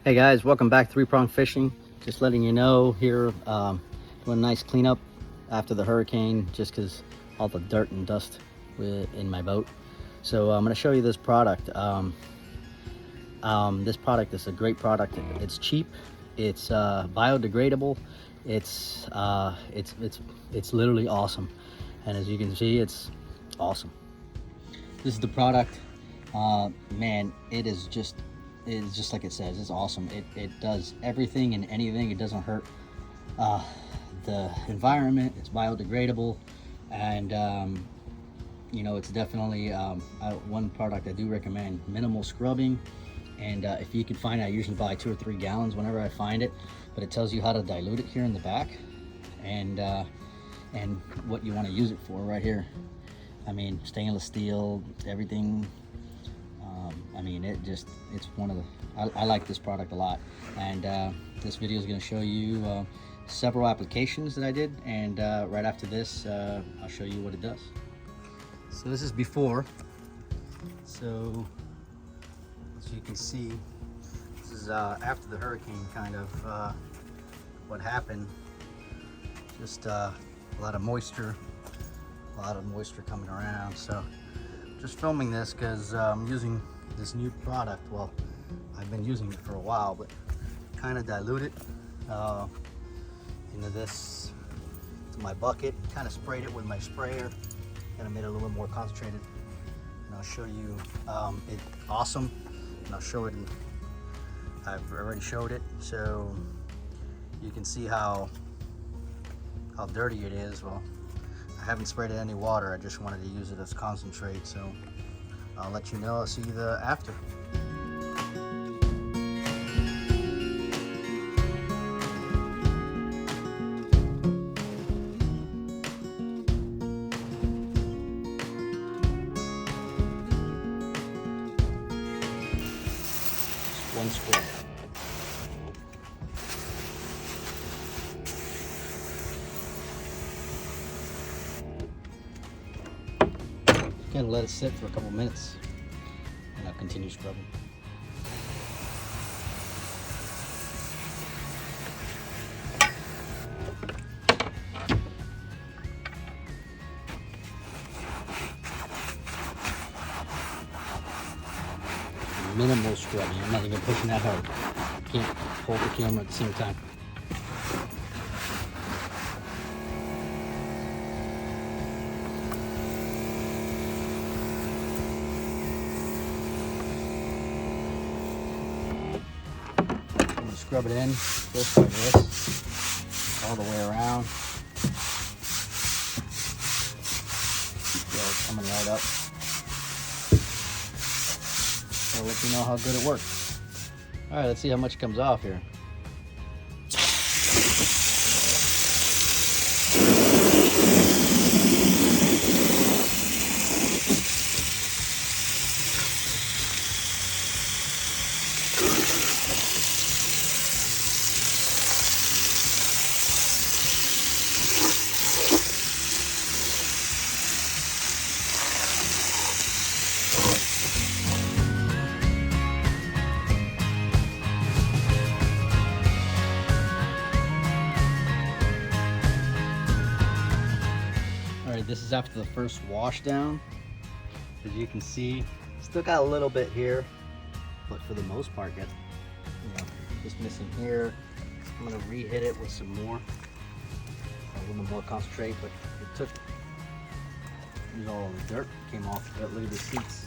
Hey guys, welcome back to Three Prong Fishing. Just letting you know here, doing a nice cleanup after the hurricane, just because all the dirt and dust in my boat. So I'm going to show you this product. This product is a great product. It's cheap. It's biodegradable. It's literally awesome. And as you can see, it's awesome. This is the product. Man, it's just like it says. It's awesome. It does everything and anything. It doesn't hurt the environment. It's biodegradable, and you know, it's definitely one product I do recommend. Minimal scrubbing, and if you can find it, I usually buy 2 or 3 gallons whenever I find it, but it tells you how to dilute it here in the back, and what you want to use it for right here. I mean, stainless steel, everything. I mean, it's one of the, I like this product a lot, and this video is going to show you several applications that I did, and right after this I'll show you what it does. So this is before. So as you can see, this is after the hurricane, kind of what happened. Just a lot of moisture coming around. So just filming this because I'm using this new product. Well, I've been using it for a while, but kind of dilute it into this, to my bucket. Kind of sprayed it with my sprayer, kind of made it a little more concentrated, and I'll show you it. Awesome. And I'll show it in, I've already showed it, so you can see how dirty it is. Well, I haven't sprayed it any water. I just wanted to use it as concentrate, so I'll let you know. I'll see you the after. Just one scrub. Gonna let it sit for a couple minutes, and I'll continue scrubbing. Minimal scrubbing. I'm not even pushing that hard. Can't hold the camera at the same time. Scrub it in just like this, all the way around. Yeah, it's coming right up. I'll let you know how good it works. All right, let's see how much comes off here. This is after the first wash down. As you can see, still got a little bit here, but for the most part, got, you know, just missing here. I'm gonna re-hit it with some more, a little more concentrate, but it took, all the dirt came off. Look at the seats.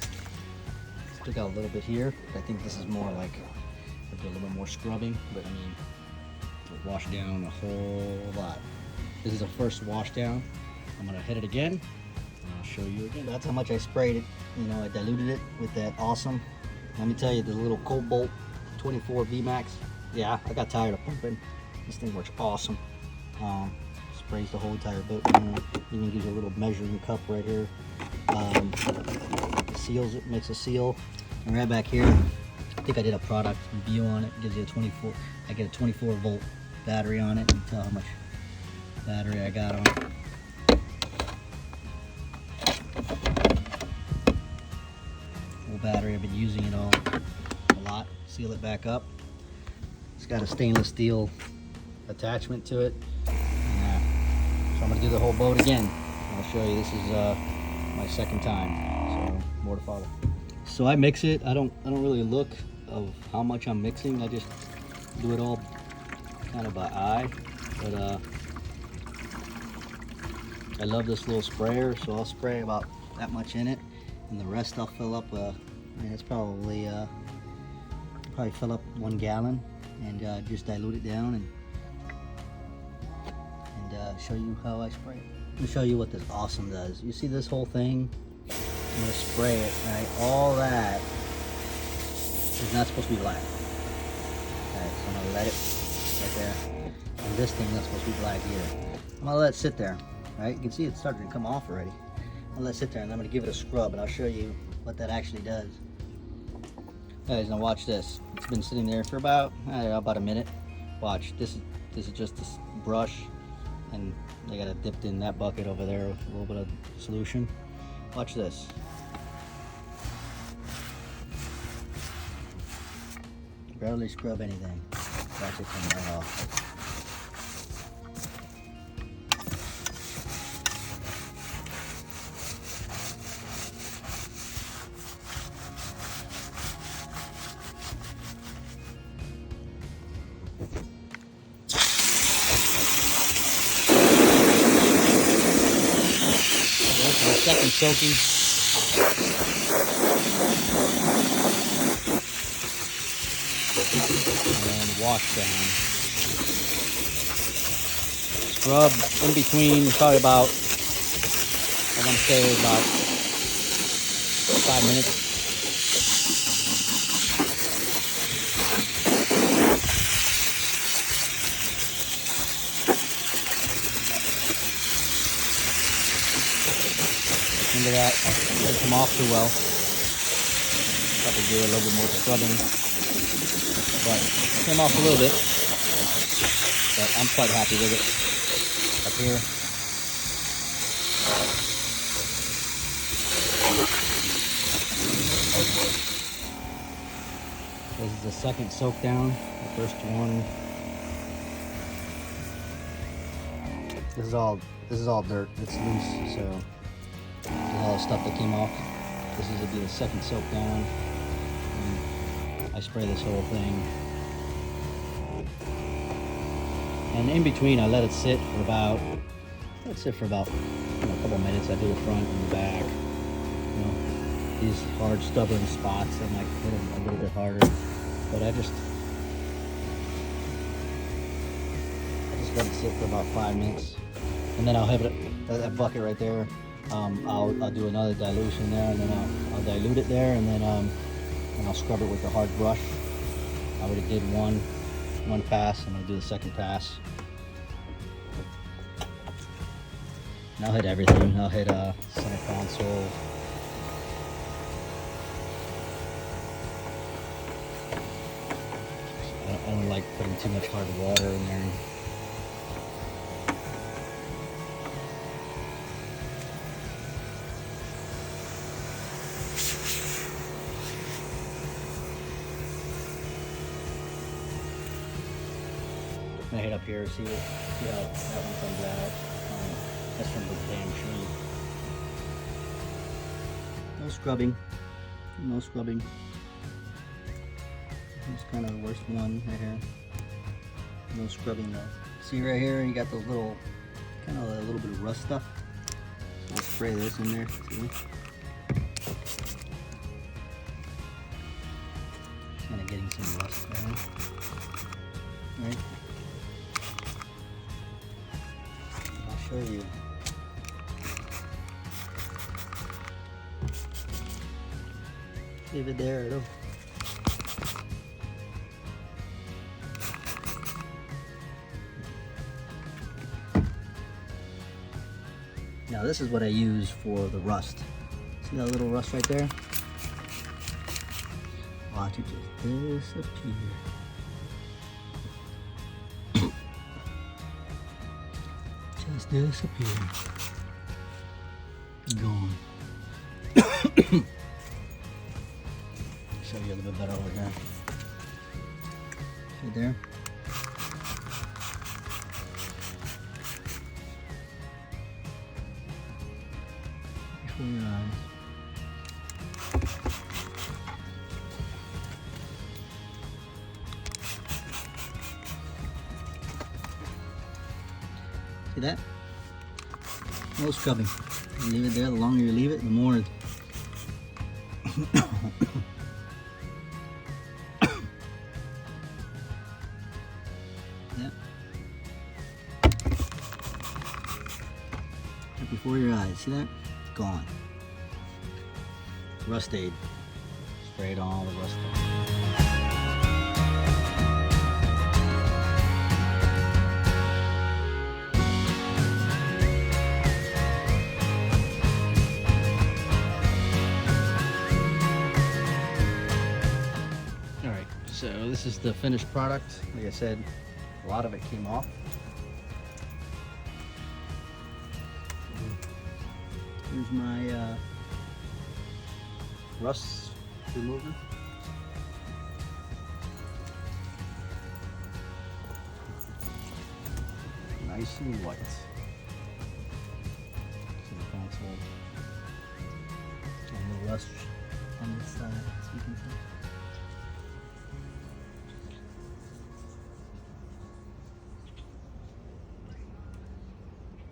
Still got a little bit here. I think this is more like a little bit more scrubbing, but I mean, it'll wash down a whole lot. This is the first wash down. I'm gonna hit it again, and I'll show you again. That's how much I sprayed it. You know, I diluted it with that awesome. Let me tell you, the little Cobalt 24 VMAX. Yeah, I got tired of pumping. This thing works awesome. Sprays the whole entire boat. Even gives you a little measuring cup right here. Seals it, makes a seal. And right back here, I think I did a product review on it. It gives you a 24. I get a 24 volt battery on it. You can tell how much battery I got on it. Full battery. I've been using it all a lot. Seal it back up. It's got a stainless steel attachment to it. So I'm gonna do the whole boat again. I'll show you. This is my second time, so more to follow. So I mix it. I don't really look of how much I'm mixing. I just do it all kind of by eye. But I love this little sprayer, so I'll spray about that much in it, and the rest I'll fill up. It's probably fill up 1 gallon, and just dilute it down and show you how I spray it. Let me show you what this awesome does. You see this whole thing? I'm gonna spray it, right? All that is not supposed to be black. Alright, so I'm gonna let it right there. And this thing not supposed to be black either. I'm gonna let it sit there, right? You can see it's starting to come off already. I'll let it sit there and I'm gonna give it a scrub, and I'll show you what that actually does. Guys, now watch this. It's been sitting there for about a minute. Watch, this is just this brush, and I got it dipped in that bucket over there with a little bit of solution. Watch this. Barely scrub anything. Watch it come right off. Second soaking. And wash down. Scrub in between, probably about, I want to say about 5 minutes. Into that, it didn't come off too well. Probably do a little bit more scrubbing, but it came off a little bit. But I'm quite happy with it. Up here, this is the second soak down. The first one. This is all dirt. It's loose, so. All the stuff that came off. This is be the second soak down. And I spray this whole thing, and in between I let it sit for about a couple minutes. I do the front and the back. You know, these hard, stubborn spots, I might hit them a little bit harder, but I just let it sit for about 5 minutes, and then I'll have it that bucket right there. I'll do another dilution there, and then I'll dilute it there, and then I'll scrub it with a hard brush. I already did one pass, and I'll do the second pass. And I'll hit everything. I'll hit center console. I don't like putting too much hard water in there. I'm gonna hit up here, see how that one comes out. That's from the damn tree. No scrubbing. No scrubbing. It's kind of the worst one right here. No scrubbing though. See right here, you got those little, kind of a little bit of rust stuff. So I'll spray this in there. See? Kind of getting some rust there. Right. Show you. Leave it there. It'll... Now this is what I use for the rust. See that little rust right there? Watch it just disappear. Just disappear. Gone. Show you a little bit better over here. See there? your eyes. See that? No scrubbing. You leave it there. The longer you leave it, the more it yeah. Right before your eyes. See that? Gone. Rust aid. Sprayed all the rust off. Alright, so this is the finished product. Like I said, a lot of it came off. Here's my rust remover. Nice and white. So the console and the rust on this side, so you can see.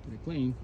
Pretty clean.